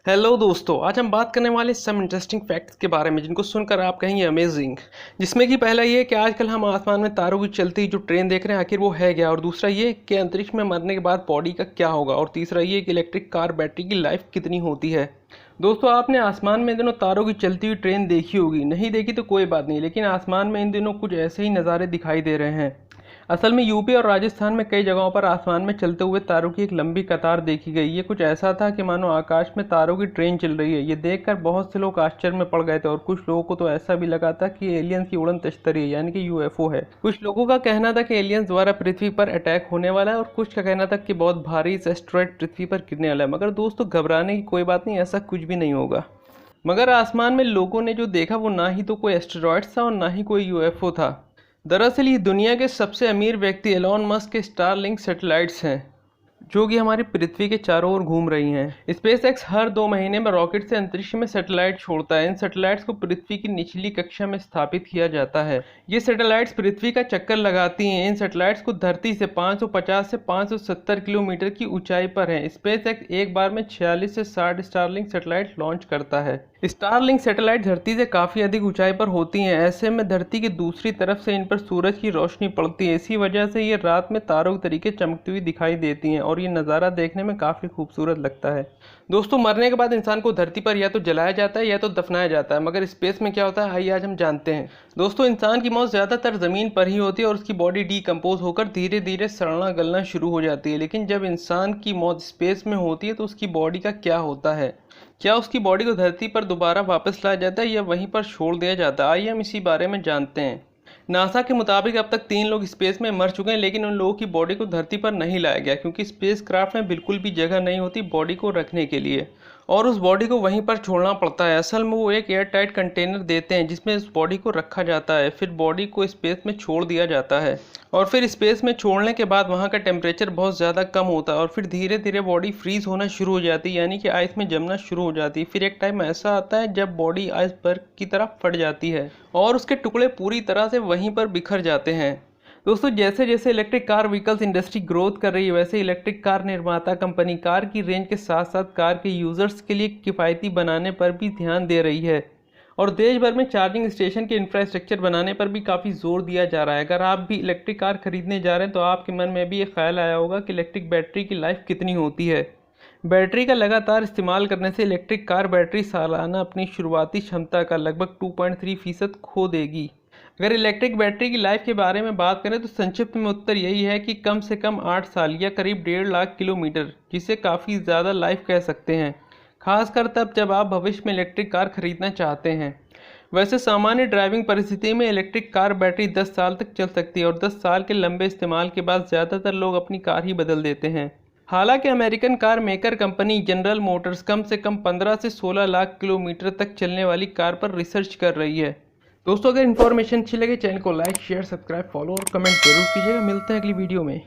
Hello दोस्तों, आज हम बात करने वाले सम इंटरेस्टिंग फैक्ट्स के बारे में जिनको सुनकर आप कहेंगे अमेजिंग। जिसमें कि पहला ये कि आजकल हम आसमान में तारों की चलती जो ट्रेन देख रहे हैं आखिर वो है क्या, और दूसरा ये कि अंतरिक्ष में मरने के बाद बॉडी का क्या होगा, और तीसरा ये कि इलेक्ट्रिक कार बैटरी की लाइफ कितनी होती है। दोस्तों, आपने आसमान में इन दिनों तारों की चलती हुई ट्रेन देखी होगी, नहीं देखी तो कोई बात नहीं, लेकिन आसमान में इन दिनों कुछ ऐसे ही नज़ारे दिखाई दे रहे हैं। असल में यूपी और राजस्थान में कई जगहों पर आसमान में चलते हुए तारों की एक लंबी कतार देखी गई। ये कुछ ऐसा था कि मानो आकाश में तारों की ट्रेन चल रही है। ये देखकर बहुत से लोग आश्चर्य में पड़ गए थे और कुछ लोगों को तो ऐसा भी लगा था कि एलियंस की उड़न तश्तरी है, यानी कि यूएफओ है। कुछ लोगों का कहना था कि एलियंस द्वारा पृथ्वी पर अटैक होने वाला है और कुछ का कहना था कि बहुत भारी एस्टेरॉयड पृथ्वी पर गिरने वाला है। मगर दोस्तों, घबराने की कोई बात नहीं, ऐसा कुछ भी नहीं होगा। मगर आसमान में लोगों ने जो देखा वो ना ही तो कोई एस्टेरॉयड्स था और ना ही कोई यूएफओ था। दरअसल ये दुनिया के सबसे अमीर व्यक्ति एलॉन मस्क के स्टारलिंक सैटेलाइट्स हैं, जो कि हमारी पृथ्वी के चारों ओर घूम रही हैं। स्पेसएक्स हर 2 महीने में रॉकेट से अंतरिक्ष में सैटेलाइट छोड़ता है। इन सैटेलाइट्स को पृथ्वी की निचली कक्षा में स्थापित किया जाता है। ये सैटेलाइट्स पृथ्वी का चक्कर लगाती हैं। इन सैटेलाइट्स को धरती से 550 से 570 किलोमीटर की ऊंचाई पर हैं। स्पेसएक्स एक बार में 46 से 60 स्टारलिंक सैटेलाइट लॉन्च करता है। स्टारलिंक सैटेलाइट धरती से काफ़ी अधिक ऊंचाई पर होती हैं। ऐसे में धरती की दूसरी तरफ से इन पर सूरज की रोशनी पड़ती है। इसी वजह से ये रात में तारों के तरीके चमकती हुई दिखाई देती हैं और ये नज़ारा देखने में काफ़ी खूबसूरत लगता है। दोस्तों, मरने के बाद इंसान को धरती पर या तो जलाया जाता है या तो दफनाया जाता है, मगर स्पेस में क्या होता है आइए आज हम जानते हैं। दोस्तों, इंसान की मौत ज़्यादातर ज़मीन पर ही होती है और उसकी बॉडी डीकम्पोज होकर धीरे धीरे सड़ना गलना शुरू हो जाती है। लेकिन जब इंसान की मौत स्पेस में होती है तो उसकी बॉडी का क्या होता है? क्या उसकी बॉडी को धरती पर दोबारा वापस लाया जाता है या वहीं पर छोड़ दिया जाता है? आइए हम इसी बारे में जानते हैं। नासा के मुताबिक अब तक 3 लोग स्पेस में मर चुके हैं, लेकिन उन लोगों की बॉडी को धरती पर नहीं लाया गया क्योंकि स्पेस क्राफ्ट में बिल्कुल भी जगह नहीं होती बॉडी को रखने के लिए, और उस बॉडी को वहीं पर छोड़ना पड़ता है। असल में वो एक एयर टाइट कंटेनर देते हैं जिसमें उस बॉडी को रखा जाता है, फिर बॉडी को स्पेस में छोड़ दिया जाता है, और फिर स्पेस में छोड़ने के बाद वहाँ का टेम्परेचर बहुत ज़्यादा कम होता है और फिर धीरे धीरे बॉडी फ्रीज होना शुरू हो जाती है, यानी कि आइस में जमना शुरू हो जाती है। फिर एक टाइम ऐसा आता है जब बॉडी आइसबर्ग की तरह फट जाती है और उसके टुकड़े पूरी तरह से वहीं पर बिखर जाते हैं। दोस्तों, जैसे जैसे electric car vehicles industry growth कर रही है, वैसे इलेक्ट्रिक कार निर्माता कंपनी कार की रेंज के साथ साथ कार के यूजर्स के लिए किफ़ायती बनाने पर भी ध्यान दे रही है और देश भर में चार्जिंग स्टेशन के इंफ्रास्ट्रक्चर बनाने पर भी काफ़ी जोर दिया जा रहा है। अगर आप भी इलेक्ट्रिक कार खरीदने जा रहे हैं तो आपके मन में भी ये ख्याल आया होगा कि इलेक्ट्रिक बैटरी की लाइफ कितनी होती है। बैटरी का लगातार इस्तेमाल करने से इलेक्ट्रिक कार बैटरी सालाना अपनी शुरुआती क्षमता का लगभग 2.3% खो देगी। अगर इलेक्ट्रिक बैटरी की लाइफ के बारे में बात करें तो संक्षिप्त में उत्तर यही है कि कम से कम 8 साल या करीब 1.5 लाख किलोमीटर, जिसे काफ़ी ज़्यादा लाइफ कह सकते हैं, खासकर तब जब आप भविष्य में इलेक्ट्रिक कार खरीदना चाहते हैं। वैसे सामान्य ड्राइविंग परिस्थिति में इलेक्ट्रिक कार बैटरी 10 साल तक चल सकती है और 10 साल के लंबे इस्तेमाल के बाद ज़्यादातर लोग अपनी कार ही बदल देते हैं। हालांकि American car maker company General Motors कम से कम 15 से 16 लाख किलोमीटर तक चलने वाली कार पर रिसर्च कर रही है। दोस्तों, अगर इन्फॉर्मेशन अच्छी लगे चैनल को लाइक शेयर सब्सक्राइब फॉलो और कमेंट जरूर कीजिएगा। मिलते हैं अगली वीडियो में।